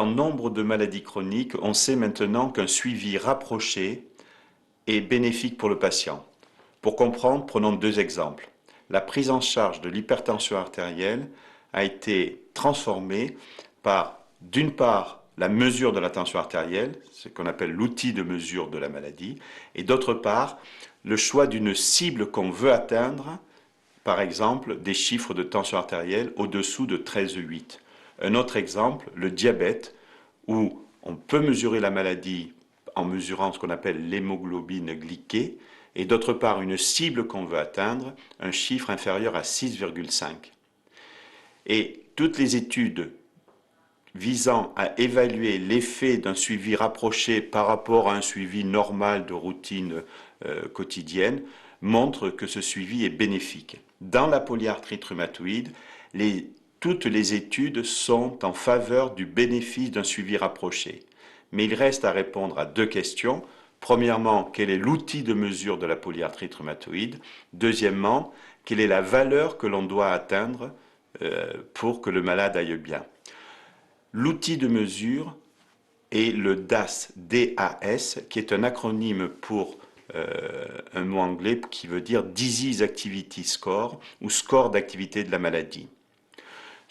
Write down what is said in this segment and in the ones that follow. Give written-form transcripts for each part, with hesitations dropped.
dans nombre de maladies chroniques, on sait maintenant qu'un suivi rapproché est bénéfique pour le patient. Pour comprendre, prenons deux exemples. La prise en charge de l'hypertension artérielle a été transformée par, d'une part, la mesure de la tension artérielle, ce qu'on appelle l'outil de mesure de la maladie, et d'autre part, le choix d'une cible qu'on veut atteindre, par exemple des chiffres de tension artérielle au-dessous de 13,8. Un autre exemple, le diabète, où on peut mesurer la maladie en mesurant ce qu'on appelle l'hémoglobine glyquée, et d'autre part une cible qu'on veut atteindre, un chiffre inférieur à 6,5. Et toutes les études visant à évaluer l'effet d'un suivi rapproché par rapport à un suivi normal de routine quotidienne montrent que ce suivi est bénéfique. Dans la polyarthrite rhumatoïde, toutes les études sont en faveur du bénéfice d'un suivi rapproché. Mais il reste à répondre à deux questions. Premièrement, quel est l'outil de mesure de la polyarthrite rhumatoïde? Deuxièmement, quelle est la valeur que l'on doit atteindre pour que le malade aille bien? L'outil de mesure est le DAS, D-A-S, qui est un acronyme pour un mot anglais qui veut dire Disease Activity Score ou score d'activité de la maladie.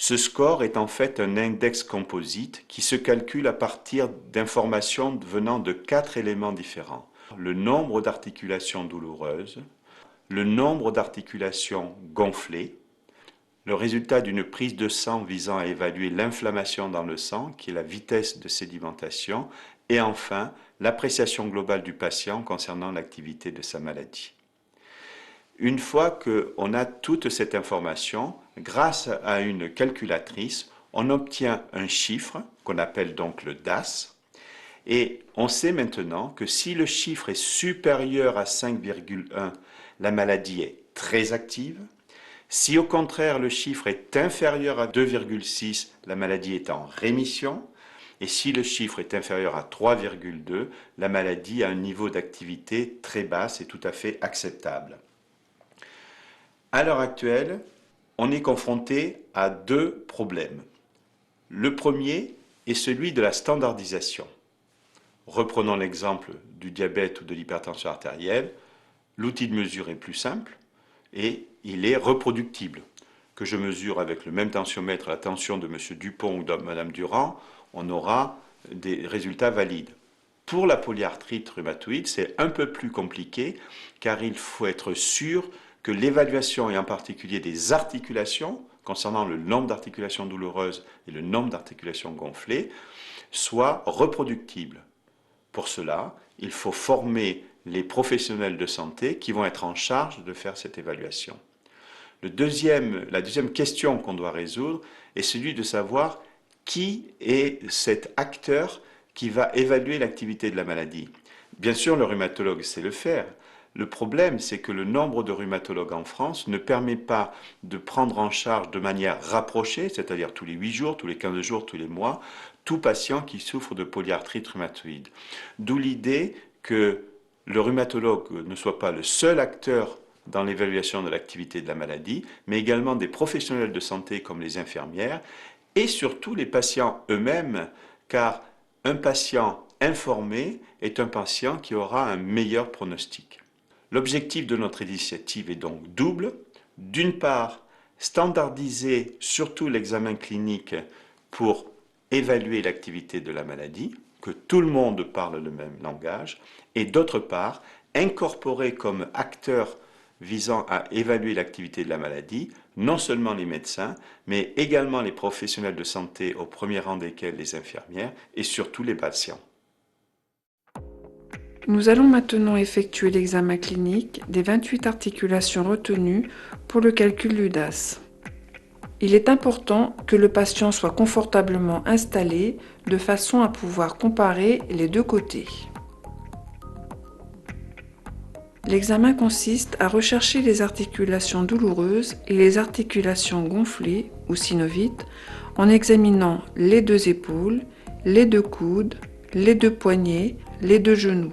Ce score est en fait un index composite qui se calcule à partir d'informations venant de 4 éléments différents. Le nombre d'articulations douloureuses, le nombre d'articulations gonflées, le résultat d'une prise de sang visant à évaluer l'inflammation dans le sang, qui est la vitesse de sédimentation, et enfin l'appréciation globale du patient concernant l'activité de sa maladie. Une fois qu'on a toute cette information, grâce à une calculatrice, on obtient un chiffre qu'on appelle donc le DAS, et on sait maintenant que si le chiffre est supérieur à 5,1, la maladie est très active. Si au contraire le chiffre est inférieur à 2,6, la maladie est en rémission. Et si le chiffre est inférieur à 3,2, la maladie a un niveau d'activité très basse et tout à fait acceptable. À l'heure actuelle, on est confronté à deux problèmes. Le premier est celui de la standardisation. Reprenons l'exemple du diabète ou de l'hypertension artérielle. L'outil de mesure est plus simple et il est reproductible. Que je mesure avec le même tensiomètre la tension de M. Dupont ou de Mme Durand, on aura des résultats valides. Pour la polyarthrite rhumatoïde, c'est un peu plus compliqué car il faut être sûr que l'évaluation, et en particulier des articulations, concernant le nombre d'articulations douloureuses et le nombre d'articulations gonflées, soit reproductible. Pour cela, il faut former les professionnels de santé qui vont être en charge de faire cette évaluation. La deuxième question qu'on doit résoudre est celui de savoir qui est cet acteur qui va évaluer l'activité de la maladie. Bien sûr, le rhumatologue sait le faire. Le problème, c'est que le nombre de rhumatologues en France ne permet pas de prendre en charge de manière rapprochée, c'est-à-dire tous les 8 jours, tous les 15 jours, tous les mois, tout patient qui souffre de polyarthrite rhumatoïde. D'où l'idée que le rhumatologue ne soit pas le seul acteur dans l'évaluation de l'activité de la maladie, mais également des professionnels de santé comme les infirmières et surtout les patients eux-mêmes, car un patient informé est un patient qui aura un meilleur pronostic. L'objectif de notre initiative est donc double. D'une part, standardiser surtout l'examen clinique pour évaluer l'activité de la maladie, que tout le monde parle le même langage, et d'autre part, incorporer comme acteur visant à évaluer l'activité de la maladie, non seulement les médecins, mais également les professionnels de santé, au premier rang desquels les infirmières, et surtout les patients. Nous allons maintenant effectuer l'examen clinique des 28 articulations retenues pour le calcul du DAS. Il est important que le patient soit confortablement installé de façon à pouvoir comparer les deux côtés. L'examen consiste à rechercher les articulations douloureuses et les articulations gonflées ou synovites en examinant les deux épaules, les deux coudes, les deux poignets, les deux genoux.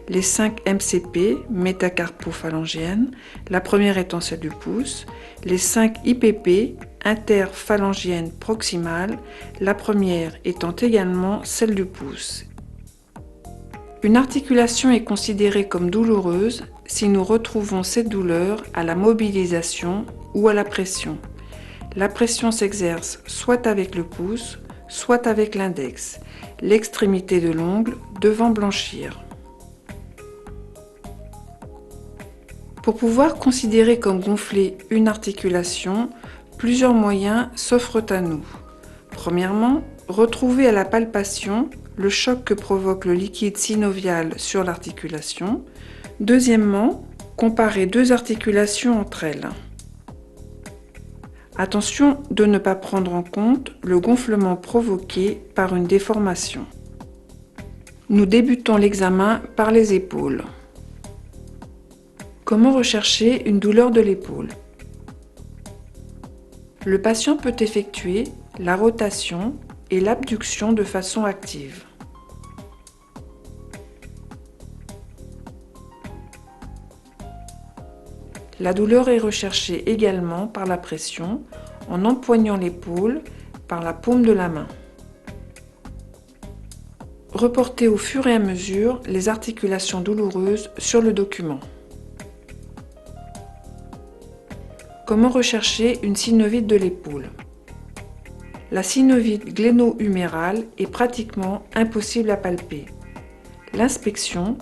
les 5 MCP, métacarpophalangiennes, la première étant celle du pouce, les 5 IPP, interphalangiennes proximales, la première étant également celle du pouce. Une articulation est considérée comme douloureuse si nous retrouvons cette douleur à la mobilisation ou à la pression. La pression s'exerce soit avec le pouce, soit avec l'index, l'extrémité de l'ongle devant blanchir. Pour pouvoir considérer comme gonflée une articulation, plusieurs moyens s'offrent à nous. Premièrement, retrouver à la palpation le choc que provoque le liquide synovial sur l'articulation. Deuxièmement, comparer deux articulations entre elles. Attention de ne pas prendre en compte le gonflement provoqué par une déformation. Nous débutons l'examen par les épaules. Comment rechercher une douleur de l'épaule? Le patient peut effectuer la rotation et l'abduction de façon active. La douleur est recherchée également par la pression en empoignant l'épaule par la paume de la main. Reportez au fur et à mesure les articulations douloureuses sur le document. Comment rechercher une synovite de l'épaule? La synovite gléno-humérale est pratiquement impossible à palper. L'inspection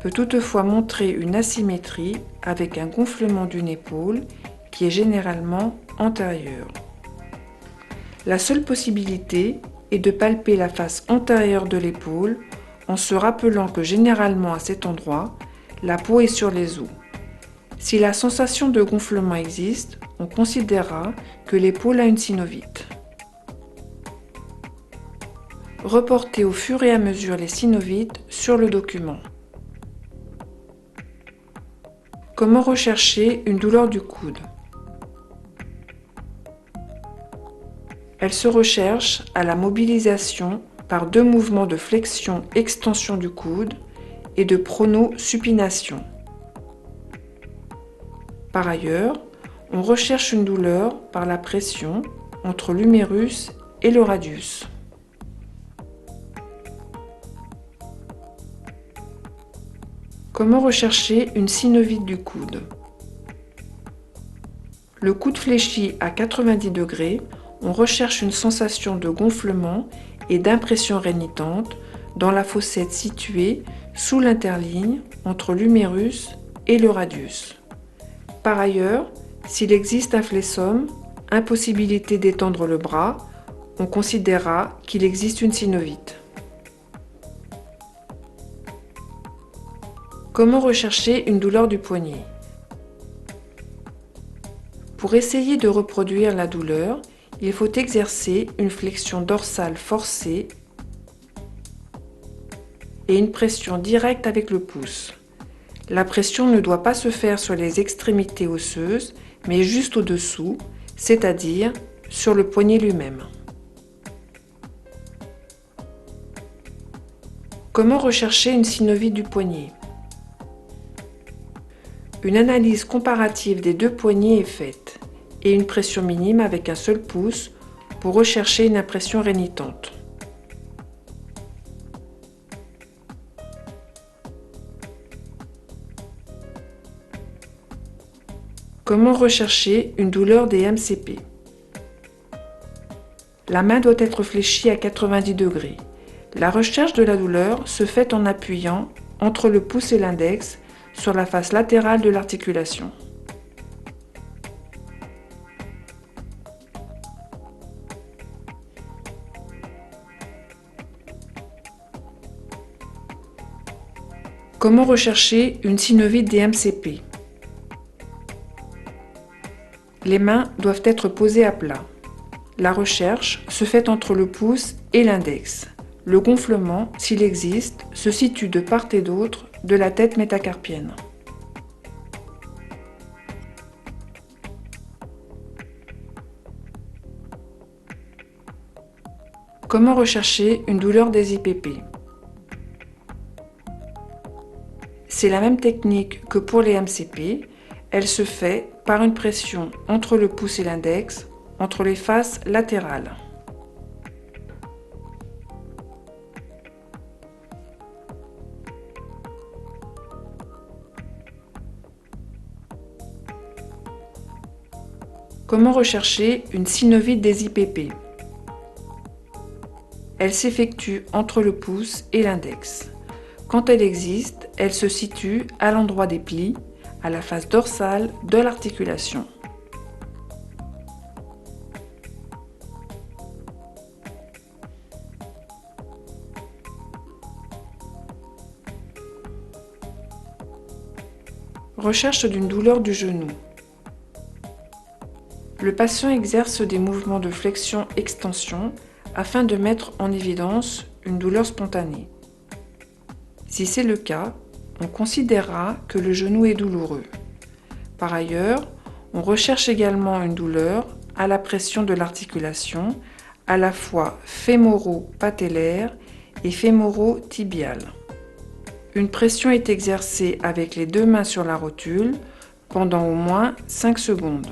peut toutefois montrer une asymétrie avec un gonflement d'une épaule qui est généralement antérieure. La seule possibilité est de palper la face antérieure de l'épaule en se rappelant que généralement à cet endroit, la peau est sur les os. Si la sensation de gonflement existe, on considérera que l'épaule a une synovite. Reportez au fur et à mesure les synovites sur le document. Comment rechercher une douleur du coude? Elle se recherche à la mobilisation par deux mouvements de flexion-extension du coude et de pronosupination. Par ailleurs, on recherche une douleur par la pression entre l'humérus et le radius. Comment rechercher une synovite du coude? Le coude fléchi à 90 degrés, on recherche une sensation de gonflement et d'impression rénitante dans la fossette située sous l'interligne entre l'humérus et le radius. Par ailleurs, s'il existe un flessum, impossibilité d'étendre le bras, on considérera qu'il existe une synovite. Comment rechercher une douleur du poignet? Pour essayer de reproduire la douleur, il faut exercer une flexion dorsale forcée et une pression directe avec le pouce. La pression ne doit pas se faire sur les extrémités osseuses, mais juste au-dessous, c'est-à-dire sur le poignet lui-même. Comment rechercher une synovite du poignet? Une analyse comparative des deux poignets est faite et une pression minime avec un seul pouce pour rechercher une impression rénitante. Comment rechercher une douleur des MCP? La main doit être fléchie à 90 degrés. La recherche de la douleur se fait en appuyant entre le pouce et l'index sur la face latérale de l'articulation. Comment rechercher une synovite des MCP? Les mains doivent être posées à plat. La recherche se fait entre le pouce et l'index. Le gonflement, s'il existe, se situe de part et d'autre de la tête métacarpienne. Comment rechercher une douleur des IPP? C'est la même technique que pour les MCP. Elle se fait par une pression entre le pouce et l'index, entre les faces latérales. Comment rechercher une synovite des IPP? Elle s'effectue entre le pouce et l'index. Quand elle existe, elle se situe à l'endroit des plis, à la face dorsale de l'articulation. Recherche d'une douleur du genou. Le patient exerce des mouvements de flexion-extension afin de mettre en évidence une douleur spontanée. Si c'est le cas, on considérera que le genou est douloureux. Par ailleurs, on recherche également une douleur à la pression de l'articulation, à la fois fémoro-patellaire et fémoro-tibiale. Une pression est exercée avec les deux mains sur la rotule pendant au moins 5 secondes.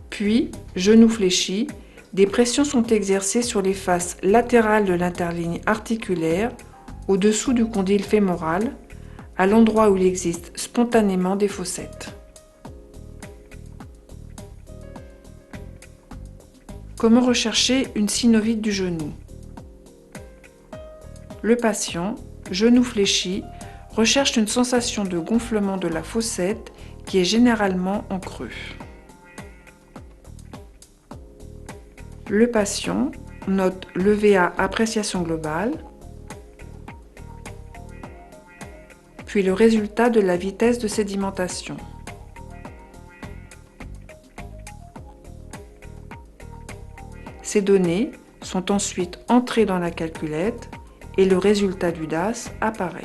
Puis, genou fléchi, des pressions sont exercées sur les faces latérales de l'interligne articulaire, au-dessous du condyle fémoral, à l'endroit où il existe spontanément des fossettes. Comment rechercher une synovite du genou? Le patient, genou fléchi, recherche une sensation de gonflement de la fossette qui est généralement en creux. Le patient note l'EVA appréciation globale, puis le résultat de la vitesse de sédimentation. Ces données sont ensuite entrées dans la calculette et le résultat du DAS apparaît.